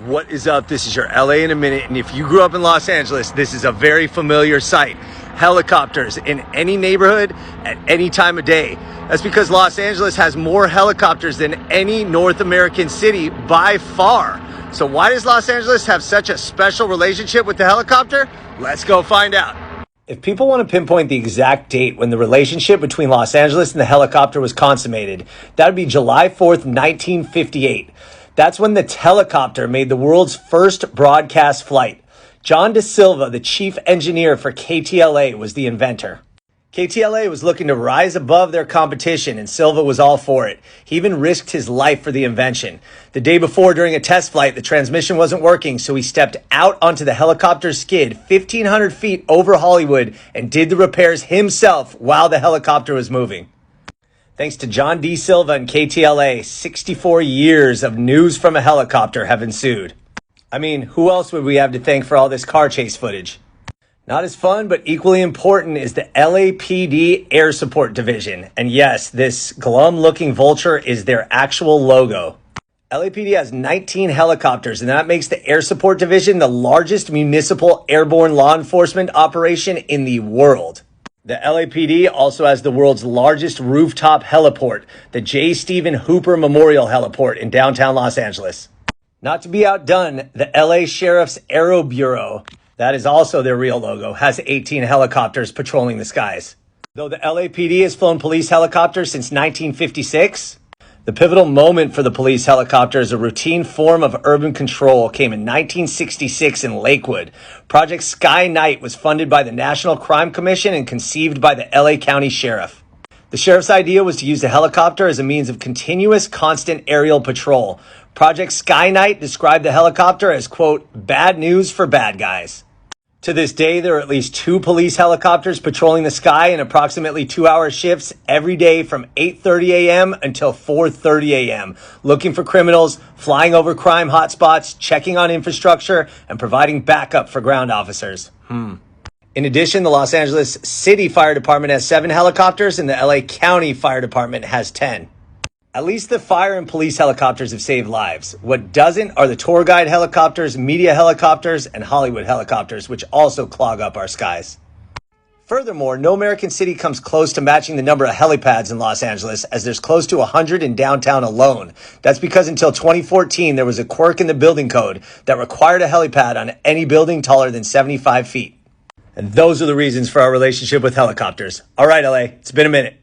What is up? This is your LA in a minute, and if you grew up in Los Angeles, this is a very familiar sight. Helicopters in any neighborhood at any time of day. That's because Los Angeles has more helicopters than any North American city by far. So why does Los Angeles have such a special relationship with the helicopter? Let's go find out. If people want to pinpoint the exact date when the relationship between Los Angeles and the helicopter was consummated, that would be July 4th, 1958. That's when the Telecopter made the world's first broadcast flight. John De Silva, the chief engineer for KTLA, was the inventor. KTLA was looking to rise above their competition, and Silva was all for it. He even risked his life for the invention. The day before, during a test flight, the transmission wasn't working, so he stepped out onto the helicopter's skid 1,500 feet over Hollywood and did the repairs himself while the helicopter was moving. Thanks to John D. Silva and KTLA, 64 years of news from a helicopter have ensued. I mean, who else would we have to thank for all this car chase footage? Not as fun, but equally important is the LAPD Air Support Division. And yes, this glum-looking vulture is their actual logo. LAPD has 19 helicopters, and that makes the Air Support Division the largest municipal airborne law enforcement operation in the world. The LAPD also has the world's largest rooftop heliport, the J. Stephen Hooper Memorial Heliport in downtown Los Angeles. Not to be outdone, the LA Sheriff's Aero Bureau, that is also their real logo, has 18 helicopters patrolling the skies. Though the LAPD has flown police helicopters since 1956, the pivotal moment for the police helicopter as a routine form of urban control came in 1966 in Lakewood. Project Sky Knight was funded by the National Crime Commission and conceived by the LA County Sheriff. The sheriff's idea was to use the helicopter as a means of continuous, constant aerial patrol. Project Sky Knight described the helicopter as, quote, bad news for bad guys. To this day, there are at least 2 police helicopters patrolling the sky in approximately 2-hour shifts every day from 8:30 a.m. until 4:30 a.m., looking for criminals, flying over crime hotspots, checking on infrastructure, and providing backup for ground officers. In addition, the Los Angeles City Fire Department has 7 helicopters, and the LA County Fire Department has 10. At least the fire and police helicopters have saved lives. What doesn't are the tour guide helicopters, media helicopters, and Hollywood helicopters, which also clog up our skies. Furthermore, no American city comes close to matching the number of helipads in Los Angeles, as there's close to 100 in downtown alone. That's because until 2014, there was a quirk in the building code that required a helipad on any building taller than 75 feet. And those are the reasons for our relationship with helicopters. All right, LA, it's been a minute.